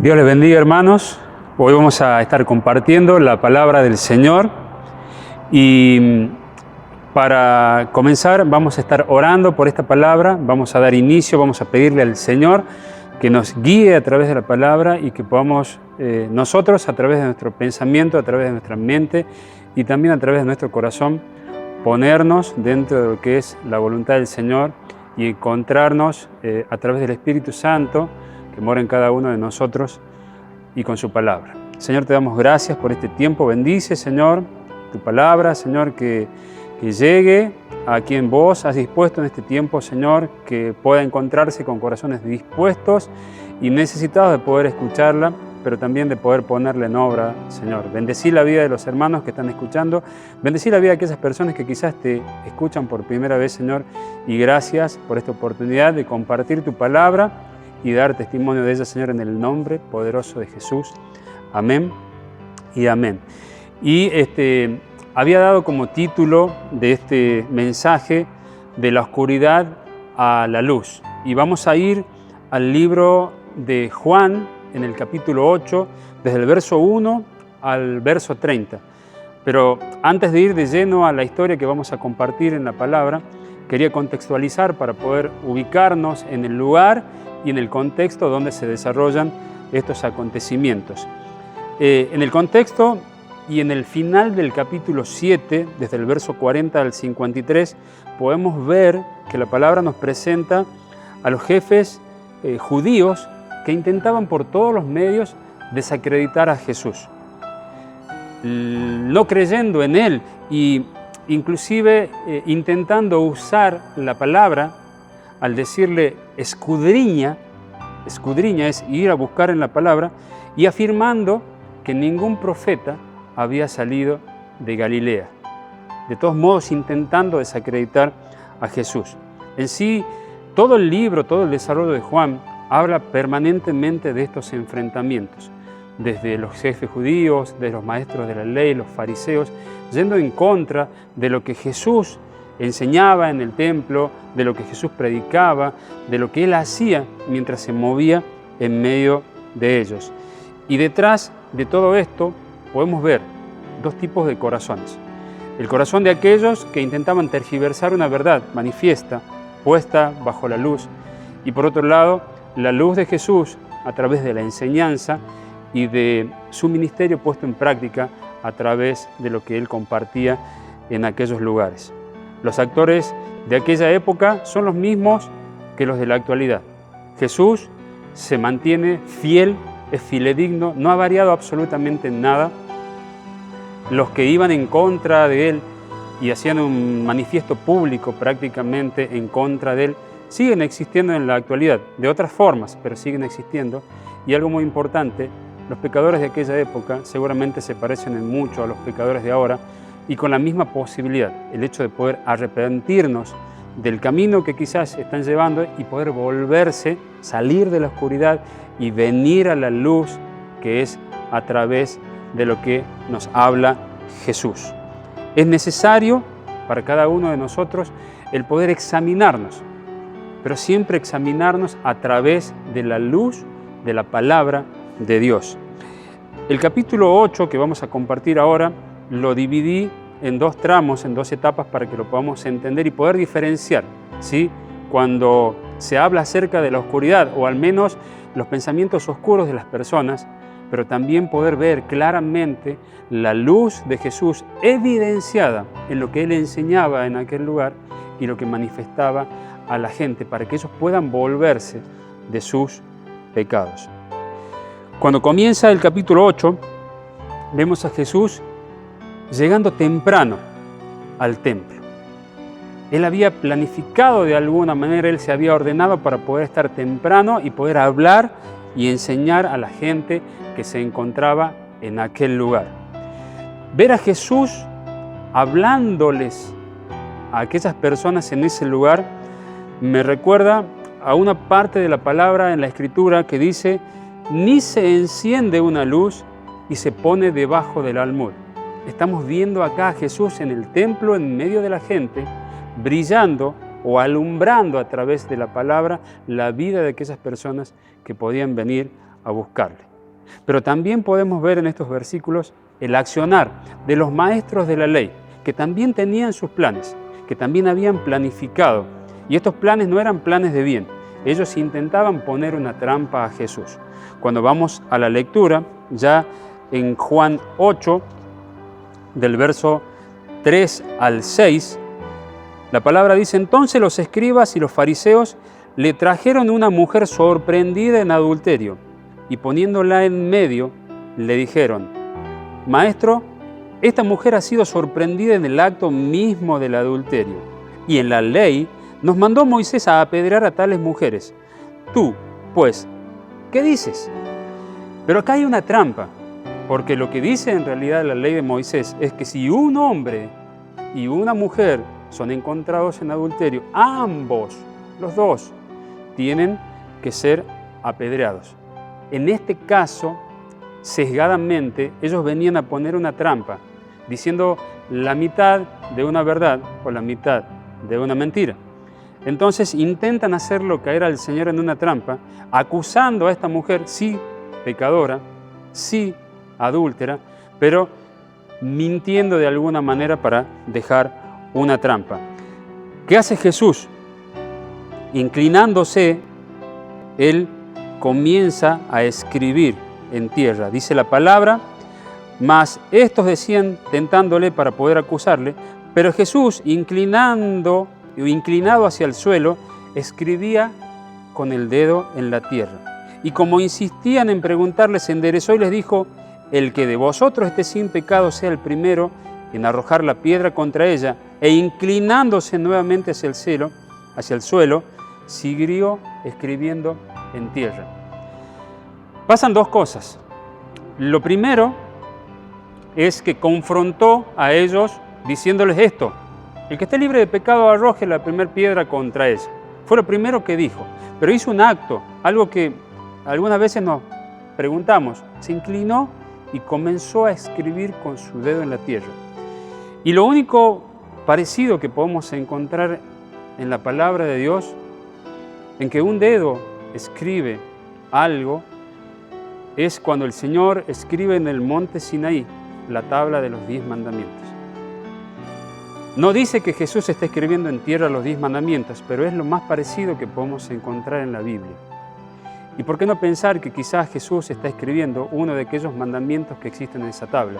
Dios les bendiga, hermanos. Hoy vamos a estar compartiendo la palabra del Señor y para comenzar vamos a estar orando por esta palabra, vamos a dar inicio, vamos a pedirle al Señor que nos guíe a través de la palabra y que podamos nosotros a través de nuestro pensamiento, a través de nuestra mente y también a través de nuestro corazón ponernos dentro de lo que es la voluntad del Señor y encontrarnos a través del Espíritu Santo que mora en cada uno de nosotros y con su palabra. Señor, te damos gracias por este tiempo. Bendice, Señor, tu palabra, Señor, que llegue a quien vos has dispuesto en este tiempo, Señor, que pueda encontrarse con corazones dispuestos y necesitados de poder escucharla, pero también de poder ponerla en obra, Señor. Bendecí la vida de los hermanos que están escuchando, bendecí la vida de aquellas personas que quizás te escuchan por primera vez, Señor, y gracias por esta oportunidad de compartir tu palabra y dar testimonio de ella, Señor, en el nombre poderoso de Jesús. Amén y amén. Y había dado como título de este mensaje de la oscuridad a la luz. Y vamos a ir al libro de Juan, en el capítulo 8, desde el verso 1 al verso 30. Pero antes de ir de lleno a la historia que vamos a compartir en la palabra, quería contextualizar para poder ubicarnos en el lugar y en el contexto donde se desarrollan estos acontecimientos. En el contexto y en el final del capítulo 7, desde el verso 40 al 53, podemos ver que la palabra nos presenta a los jefes judíos que intentaban por todos los medios desacreditar a Jesús, no creyendo en Él y inclusive intentando usar la palabra al decirle escudriña es ir a buscar en la palabra, y afirmando que ningún profeta había salido de Galilea. De todos modos, intentando desacreditar a Jesús. En sí, todo el libro, todo el desarrollo de Juan habla permanentemente de estos enfrentamientos, desde los jefes judíos, de los maestros de la ley, los fariseos, yendo en contra de lo que Jesús enseñaba en el templo, de lo que Jesús predicaba, de lo que Él hacía mientras se movía en medio de ellos. Y detrás de todo esto podemos ver dos tipos de corazones. El corazón de aquellos que intentaban tergiversar una verdad manifiesta, puesta bajo la luz, y por otro lado, la luz de Jesús a través de la enseñanza y de su ministerio puesto en práctica a través de lo que Él compartía en aquellos lugares. Los actores de aquella época son los mismos que los de la actualidad. Jesús se mantiene fiel, es fidedigno, no ha variado absolutamente nada. Los que iban en contra de Él y hacían un manifiesto público prácticamente en contra de Él, siguen existiendo en la actualidad, de otras formas, pero siguen existiendo. Y algo muy importante, los pecadores de aquella época seguramente se parecen en mucho a los pecadores de ahora, y con la misma posibilidad, el hecho de poder arrepentirnos del camino que quizás están llevando y poder volverse, salir de la oscuridad y venir a la luz que es a través de lo que nos habla Jesús. Es necesario para cada uno de nosotros el poder examinarnos, pero siempre examinarnos a través de la luz de la palabra de Dios. El capítulo 8 que vamos a compartir ahora lo dividí en dos tramos, en dos etapas para que lo podamos entender y poder diferenciar, ¿sí? Cuando se habla acerca de la oscuridad o al menos los pensamientos oscuros de las personas, pero también poder ver claramente la luz de Jesús evidenciada en lo que Él enseñaba en aquel lugar y lo que manifestaba a la gente para que ellos puedan volverse de sus pecados. Cuando comienza el capítulo 8, vemos a Jesús llegando temprano al templo. Él había planificado de alguna manera, Él se había ordenado para poder estar temprano y poder hablar y enseñar a la gente que se encontraba en aquel lugar. Ver a Jesús hablándoles a aquellas personas en ese lugar me recuerda a una parte de la palabra en la Escritura que dice: ni se enciende una luz y se pone debajo del almud. Estamos viendo acá a Jesús en el templo, en medio de la gente, brillando o alumbrando a través de la palabra la vida de aquellas personas que podían venir a buscarle. Pero también podemos ver en estos versículos el accionar de los maestros de la ley, que también tenían sus planes, que también habían planificado. Y estos planes no eran planes de bien. Ellos intentaban poner una trampa a Jesús. Cuando vamos a la lectura, ya en Juan 8, del verso 3 al 6, la palabra dice: entonces los escribas y los fariseos le trajeron una mujer sorprendida en adulterio, y poniéndola en medio, le dijeron: Maestro, esta mujer ha sido sorprendida en el acto mismo del adulterio, y en la ley nos mandó Moisés a apedrear a tales mujeres. Tú, pues, ¿qué dices? Pero acá hay una trampa, porque lo que dice en realidad la ley de Moisés es que si un hombre y una mujer son encontrados en adulterio, ambos, los dos, tienen que ser apedreados. En este caso, sesgadamente, ellos venían a poner una trampa, diciendo la mitad de una verdad o la mitad de una mentira. Entonces intentan hacerlo caer al Señor en una trampa, acusando a esta mujer, sí pecadora, sí adúltera, pero mintiendo de alguna manera para dejar una trampa. ¿Qué hace Jesús? Inclinándose, Él comienza a escribir en tierra. Dice la palabra: mas estos decían tentándole para poder acusarle, pero Jesús, inclinado hacia el suelo, escribía con el dedo en la tierra. Y como insistían en preguntarle, se enderezó y les dijo: el que de vosotros esté sin pecado sea el primero en arrojar la piedra contra ella. E inclinándose nuevamente hacia el suelo, siguió escribiendo en tierra. Pasan dos cosas. Lo primero es que confrontó a ellos diciéndoles esto: el que esté libre de pecado arroje la primera piedra contra ella. Fue lo primero que dijo, pero hizo un acto, algo que algunas veces nos preguntamos. Se inclinó y comenzó a escribir con su dedo en la tierra. Y lo único parecido que podemos encontrar en la palabra de Dios, en que un dedo escribe algo, es cuando el Señor escribe en el monte Sinaí la tabla de los 10 mandamientos. No dice que Jesús está escribiendo en tierra los 10 mandamientos, pero es lo más parecido que podemos encontrar en la Biblia. ¿Y por qué no pensar que quizás Jesús está escribiendo uno de aquellos mandamientos que existen en esa tabla?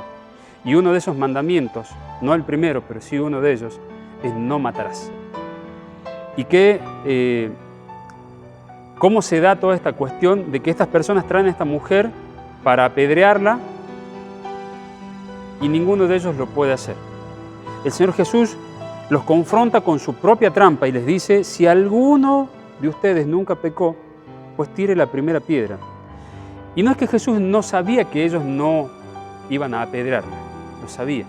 Y uno de esos mandamientos, no el primero, pero sí uno de ellos, es no matarás. Y que cómo se da toda esta cuestión de que estas personas traen a esta mujer para apedrearla y ninguno de ellos lo puede hacer. El Señor Jesús los confronta con su propia trampa y les dice: si alguno de ustedes nunca pecó, pues tire la primera piedra. Y no es que Jesús no sabía que ellos no iban a apedrearla, lo sabía.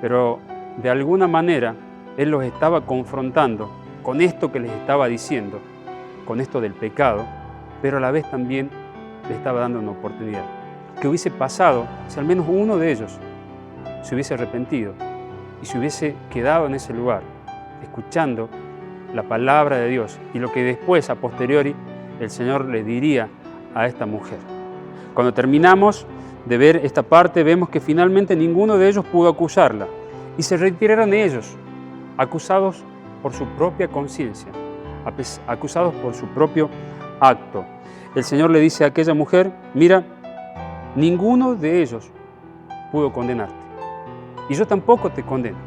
Pero de alguna manera Él los estaba confrontando con esto que les estaba diciendo, con esto del pecado, pero a la vez también le estaba dando una oportunidad. ¿Qué hubiese pasado si al menos uno de ellos se hubiese arrepentido y se hubiese quedado en ese lugar, escuchando la palabra de Dios y lo que después, a posteriori, el Señor le diría a esta mujer? Cuando terminamos de ver esta parte, vemos que finalmente ninguno de ellos pudo acusarla y se retiraron ellos, acusados por su propia conciencia, acusados por su propio acto. El Señor le dice a aquella mujer: mira, ninguno de ellos pudo condenarte y yo tampoco te condeno.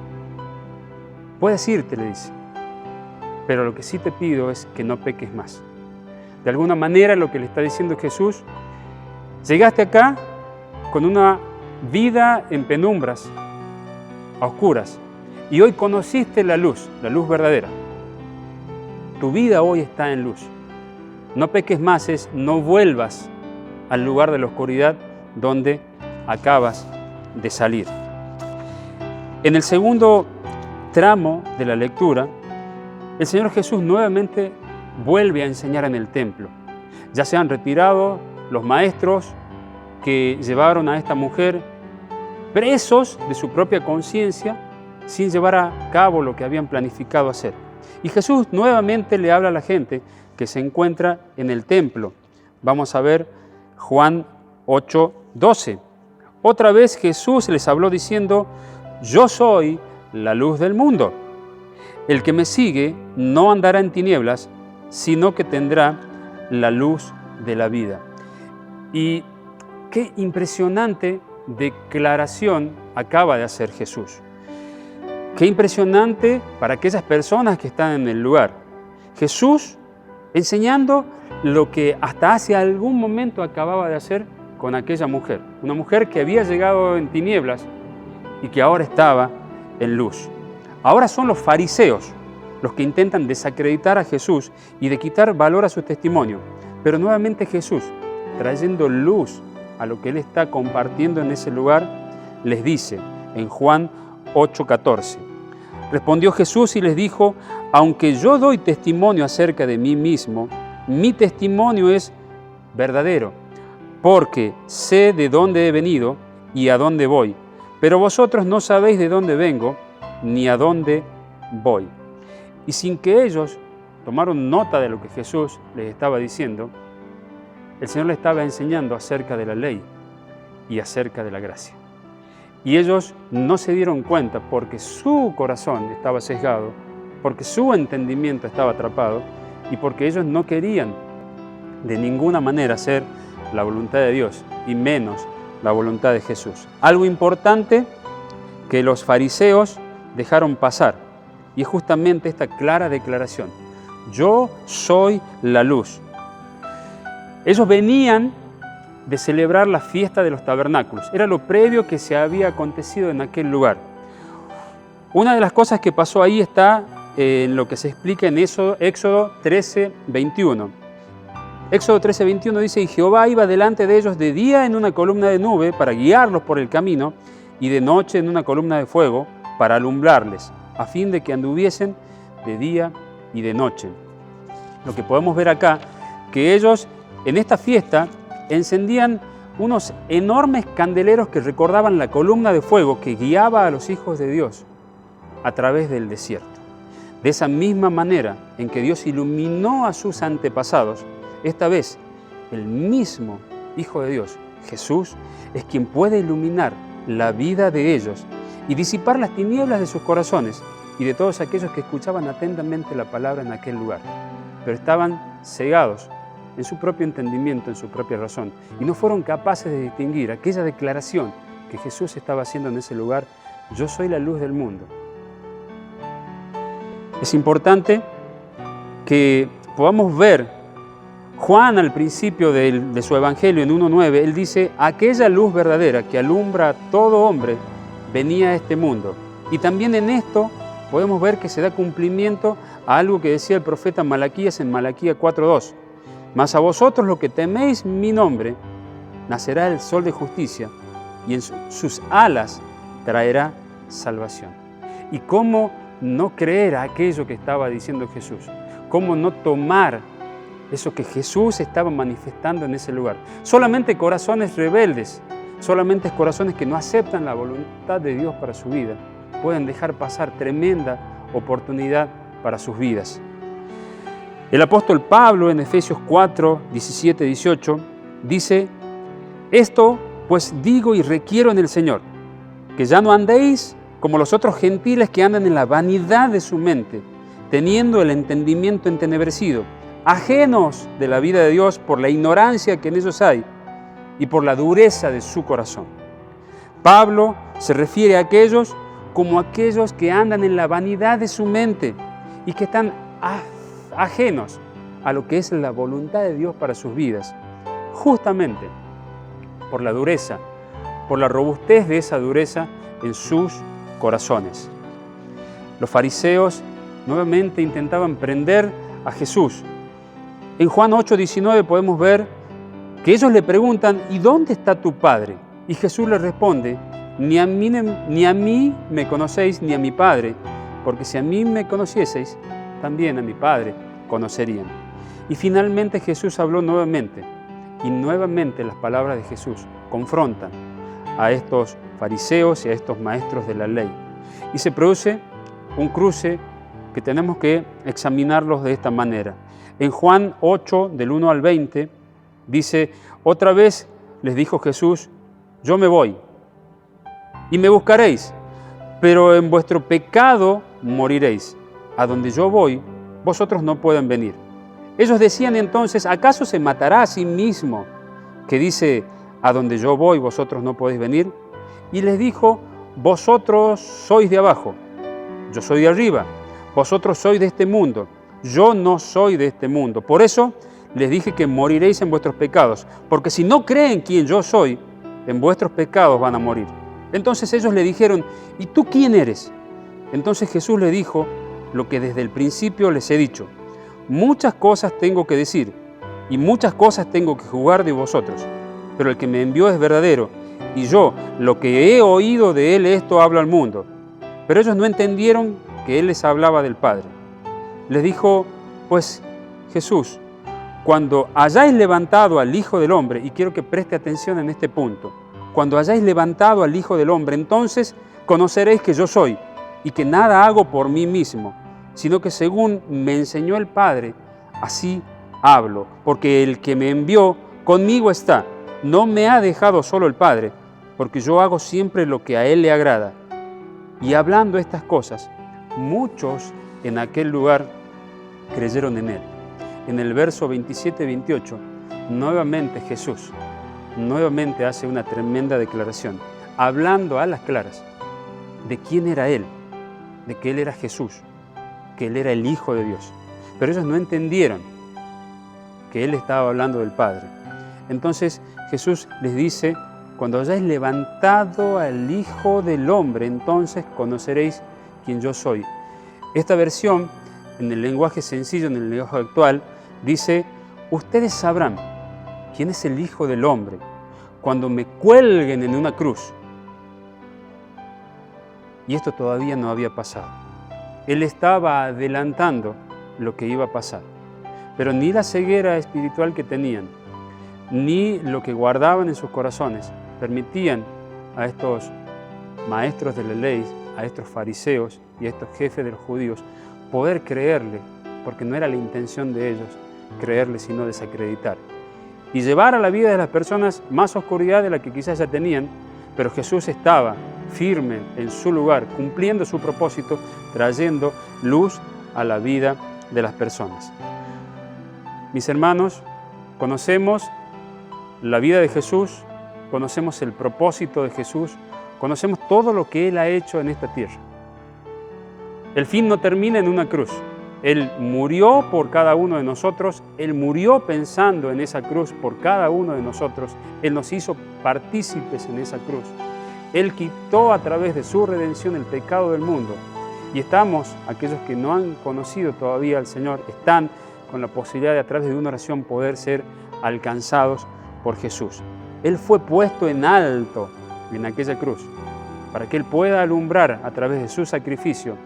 Puedes irte, le dice, pero lo que sí te pido es que no peques más. De alguna manera lo que le está diciendo Jesús: llegaste acá con una vida en penumbras, a oscuras, y hoy conociste la luz verdadera. Tu vida hoy está en luz. No peques más, es no vuelvas al lugar de la oscuridad donde acabas de salir. En el segundo tramo de la lectura, el Señor Jesús nuevamente vuelve a enseñar en el templo. Ya se han retirado los maestros que llevaron a esta mujer presos de su propia conciencia sin llevar a cabo lo que habían planificado hacer. Y Jesús nuevamente le habla a la gente que se encuentra en el templo. Vamos a ver Juan 8:12. Otra vez Jesús les habló diciendo: yo soy la luz del mundo. El que me sigue no andará en tinieblas, sino que tendrá la luz de la vida. Y qué impresionante declaración acaba de hacer Jesús. Qué impresionante para aquellas personas que están en el lugar. Jesús enseñando lo que hasta hace algún momento acababa de hacer con aquella mujer. Una mujer que había llegado en tinieblas y que ahora estaba en luz. Ahora son los fariseos los que intentan desacreditar a Jesús y de quitar valor a su testimonio. Pero nuevamente Jesús, trayendo luz a lo que Él está compartiendo en ese lugar, les dice en Juan 8:14. Respondió Jesús y les dijo: aunque yo doy testimonio acerca de mí mismo, mi testimonio es verdadero, porque sé de dónde he venido y a dónde voy, pero vosotros no sabéis de dónde vengo ni a dónde voy. Y sin que ellos tomaron nota de lo que Jesús les estaba diciendo, el Señor les estaba enseñando acerca de la ley y acerca de la gracia. Y ellos no se dieron cuenta porque su corazón estaba sesgado, porque su entendimiento estaba atrapado y porque ellos no querían de ninguna manera hacer la voluntad de Dios y menos la voluntad de Jesús. Algo importante que los fariseos dejaron pasar y es justamente esta clara declaración: yo soy la luz. Ellos venían de celebrar la fiesta de los tabernáculos. Era lo previo que se había acontecido en aquel lugar. Una de las cosas que pasó ahí está en lo que se explica en Éxodo 13:21. Éxodo 13:21 dice: y Jehová iba delante de ellos de día en una columna de nube para guiarlos por el camino, y de noche en una columna de fuego para alumbrarles, a fin de que anduviesen de día y de noche. Lo que podemos ver acá, que ellos en esta fiesta encendían unos enormes candeleros que recordaban la columna de fuego que guiaba a los hijos de Dios a través del desierto. De esa misma manera en que Dios iluminó a sus antepasados, esta vez el mismo Hijo de Dios, Jesús, es quien puede iluminar la vida de ellos y disipar las tinieblas de sus corazones y de todos aquellos que escuchaban atentamente la palabra en aquel lugar, pero estaban cegados en su propio entendimiento, en su propia razón, y no fueron capaces de distinguir aquella declaración que Jesús estaba haciendo en ese lugar: yo soy la luz del mundo. Es importante que podamos ver Juan al principio de su Evangelio, en 1:9, él dice: aquella luz verdadera que alumbra a todo hombre venía a este mundo. Y también en esto podemos ver que se da cumplimiento a algo que decía el profeta Malaquías en Malaquías 4:2. Mas a vosotros los que teméis mi nombre, nacerá el sol de justicia, y en sus alas traerá salvación. ¿Y cómo no creer a aquello que estaba diciendo Jesús? ¿Cómo no tomar eso que Jesús estaba manifestando en ese lugar? Solamente corazones rebeldes, solamente corazones que no aceptan la voluntad de Dios para su vida, pueden dejar pasar tremenda oportunidad para sus vidas. El apóstol Pablo en Efesios 4, 17, 18 dice: esto pues digo y requiero en el Señor, que ya no andéis como los otros gentiles que andan en la vanidad de su mente, teniendo el entendimiento entenebrecido, ajenos de la vida de Dios por la ignorancia que en ellos hay y por la dureza de su corazón. Pablo se refiere a aquellos como aquellos que andan en la vanidad de su mente y que están ajenos a lo que es la voluntad de Dios para sus vidas, justamente por la dureza, por la robustez de esa dureza en sus corazones. Los fariseos nuevamente intentaban prender a Jesús. En Juan 8:19 podemos ver que ellos le preguntan: ¿y dónde está tu Padre? Y Jesús les responde: ni a mí me conocéis ni a mi Padre, porque si a mí me conocieseis, también a mi Padre conocerían. Y finalmente Jesús habló nuevamente, y nuevamente las palabras de Jesús confrontan a estos fariseos y a estos maestros de la ley. Y se produce un cruce que tenemos que examinarlos de esta manera. En Juan 8, del 1 al 20, dice: otra vez les dijo Jesús, yo me voy y me buscaréis, pero en vuestro pecado moriréis. A donde yo voy, vosotros no pueden venir. Ellos decían entonces, ¿acaso se matará a sí mismo, que dice, a donde yo voy, vosotros no podéis venir? Y les dijo, vosotros sois de abajo, yo soy de arriba, vosotros sois de este mundo, yo no soy de este mundo. Por eso les dije que moriréis en vuestros pecados, porque si no creen quién yo soy, en vuestros pecados van a morir. Entonces ellos le dijeron, ¿y tú quién eres? Entonces Jesús le dijo lo que desde el principio les he dicho. Muchas cosas tengo que decir y muchas cosas tengo que juzgar de vosotros, pero el que me envió es verdadero, y yo lo que he oído de él, esto hablo al mundo. Pero ellos no entendieron que él les hablaba del Padre. Les dijo, pues Jesús, cuando hayáis levantado al Hijo del Hombre, y quiero que preste atención en este punto, cuando hayáis levantado al Hijo del Hombre, entonces conoceréis que yo soy, y que nada hago por mí mismo, sino que según me enseñó el Padre, así hablo, porque el que me envió conmigo está, no me ha dejado solo el Padre, porque yo hago siempre lo que a él le agrada. Y hablando estas cosas, muchos en aquel lugar creyeron en él. En el verso 27-28, nuevamente Jesús, hace una tremenda declaración, hablando a las claras de quién era él, de que él era Jesús, que él era el Hijo de Dios. Pero ellos no entendieron que él estaba hablando del Padre. Entonces Jesús les dice, cuando hayáis levantado al Hijo del Hombre, entonces conoceréis quién yo soy. Esta versión, en el lenguaje sencillo, en el lenguaje actual, dice, ustedes sabrán quién es el Hijo del Hombre cuando me cuelguen en una cruz. Y esto todavía no había pasado. Él estaba adelantando lo que iba a pasar. Pero ni la ceguera espiritual que tenían, ni lo que guardaban en sus corazones, permitían a estos maestros de la ley, a estos fariseos y a estos jefes de los judíos poder creerle, porque no era la intención de ellos creerle, sino desacreditar. Y llevar a la vida de las personas más oscuridad de la que quizás ya tenían, pero Jesús estaba firme en su lugar, cumpliendo su propósito, trayendo luz a la vida de las personas. Mis hermanos, conocemos la vida de Jesús, conocemos el propósito de Jesús, conocemos todo lo que Él ha hecho en esta tierra. El fin no termina en una cruz. Él murió por cada uno de nosotros, Él murió pensando en esa cruz por cada uno de nosotros, Él nos hizo partícipes en esa cruz. Él quitó a través de su redención el pecado del mundo. Y estamos, aquellos que no han conocido todavía al Señor, están con la posibilidad de a través de una oración poder ser alcanzados por Jesús. Él fue puesto en alto en aquella cruz para que Él pueda alumbrar a través de su sacrificio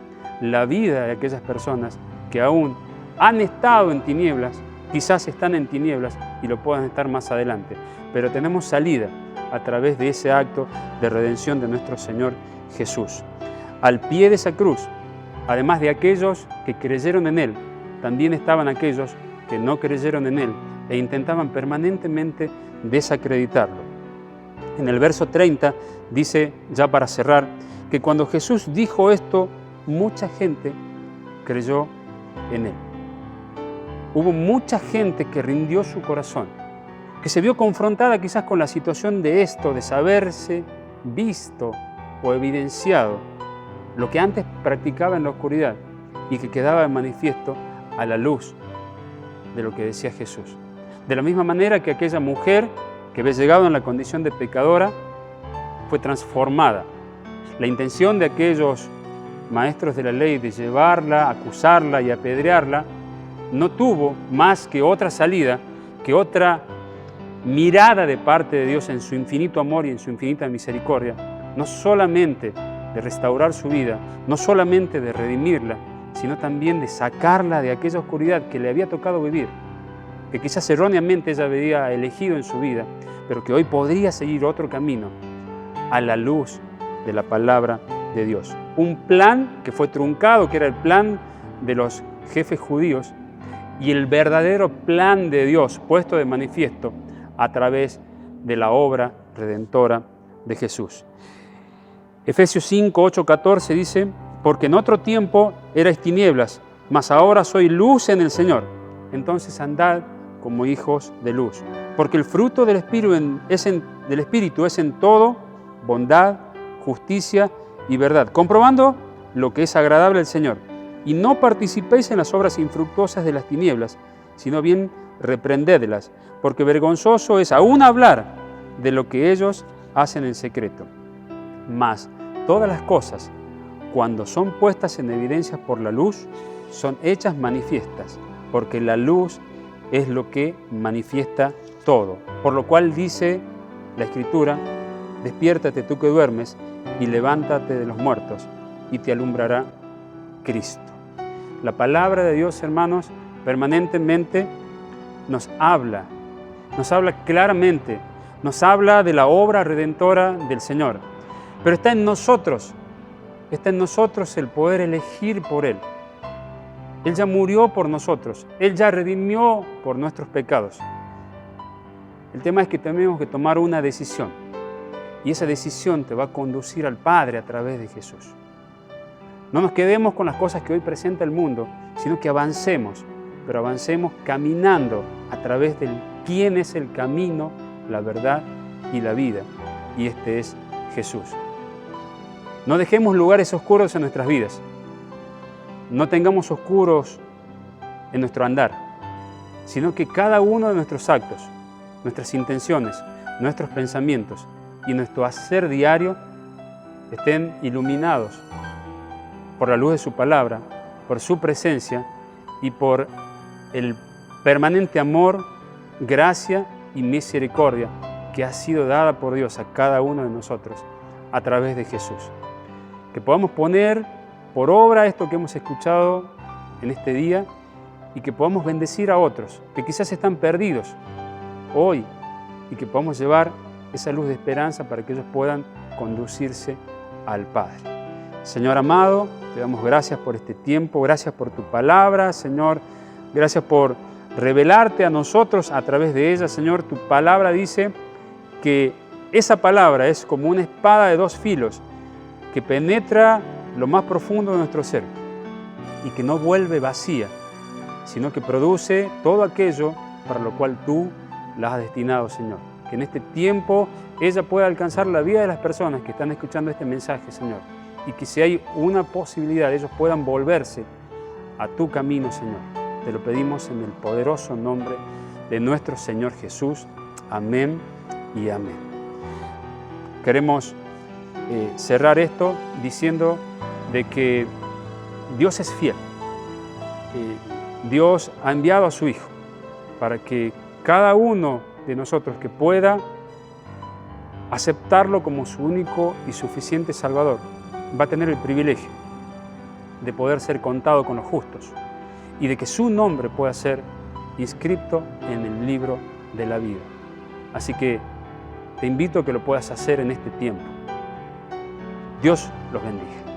la vida de aquellas personas que aún han estado en tinieblas, quizás están en tinieblas y lo puedan estar más adelante. Pero tenemos salida a través de ese acto de redención de nuestro Señor Jesús. Al pie de esa cruz, además de aquellos que creyeron en Él, también estaban aquellos que no creyeron en Él e intentaban permanentemente desacreditarlo. En el verso 30 dice, ya para cerrar, que cuando Jesús dijo esto, mucha gente creyó en Él. Hubo mucha gente que rindió su corazón, que se vio confrontada quizás con la situación de esto, de saberse visto o evidenciado lo que antes practicaba en la oscuridad y que quedaba de manifiesto a la luz de lo que decía Jesús. De la misma manera que aquella mujer que había llegado en la condición de pecadora fue transformada. La intención de aquellos maestros de la ley de llevarla, acusarla y apedrearla no tuvo más que otra salida, que otra mirada de parte de Dios en su infinito amor y en su infinita misericordia, no solamente de restaurar su vida, no solamente de redimirla, sino también de sacarla de aquella oscuridad que le había tocado vivir, que quizás erróneamente ella había elegido en su vida, pero que hoy podría seguir otro camino a la luz de la palabra de Dios. Un plan que fue truncado, que era el plan de los jefes judíos, y el verdadero plan de Dios puesto de manifiesto a través de la obra redentora de Jesús. Efesios 5, 8, 14 dice, porque en otro tiempo erais tinieblas, mas ahora soy luz en el Señor. Entonces andad como hijos de luz. Porque el fruto del Espíritu es en todo bondad, justicia y verdad, comprobando lo que es agradable al Señor. Y no participéis en las obras infructuosas de las tinieblas, sino bien reprendedlas, porque vergonzoso es aún hablar de lo que ellos hacen en secreto. Mas todas las cosas, cuando son puestas en evidencia por la luz, son hechas manifiestas, porque la luz es lo que manifiesta todo. Por lo cual dice la Escritura, despiértate tú que duermes y levántate de los muertos y te alumbrará Cristo. La palabra de Dios, hermanos, permanentemente nos habla claramente, nos habla de la obra redentora del Señor. Pero está en nosotros el poder elegir por Él. Él ya murió por nosotros, Él ya redimió por nuestros pecados. El tema es que tenemos que tomar una decisión, y esa decisión te va a conducir al Padre a través de Jesús. No nos quedemos con las cosas que hoy presenta el mundo, sino que avancemos, pero avancemos caminando a través de quién es el camino, la verdad y la vida, y este es Jesús. No dejemos lugares oscuros en nuestras vidas. No tengamos oscuros en nuestro andar, sino que cada uno de nuestros actos, nuestras intenciones, nuestros pensamientos y nuestro hacer diario estén iluminados por la luz de su palabra, por su presencia y por el permanente amor, gracia y misericordia que ha sido dada por Dios a cada uno de nosotros a través de Jesús. Que podamos poner por obra esto que hemos escuchado en este día y que podamos bendecir a otros que quizás están perdidos hoy y que podamos llevar esa luz de esperanza para que ellos puedan conducirse al Padre. Señor amado, te damos gracias por este tiempo, gracias por tu palabra, Señor, gracias por revelarte a nosotros a través de ella. Señor, tu palabra dice que esa palabra es como una espada de dos filos que penetra lo más profundo de nuestro ser y que no vuelve vacía, sino que produce todo aquello para lo cual tú la has destinado, Señor. Que en este tiempo ella pueda alcanzar la vida de las personas que están escuchando este mensaje, Señor, y que si hay una posibilidad, ellos puedan volverse a tu camino, Señor. Te lo pedimos en el poderoso nombre de nuestro Señor Jesús. Amén y amén. Queremos cerrar esto diciendo de que Dios es fiel. Dios ha enviado a su Hijo para que cada uno de nosotros que pueda aceptarlo como su único y suficiente Salvador va a tener el privilegio de poder ser contado con los justos y de que su nombre pueda ser inscrito en el libro de la vida. Así que te invito a que lo puedas hacer en este tiempo. Dios los bendiga.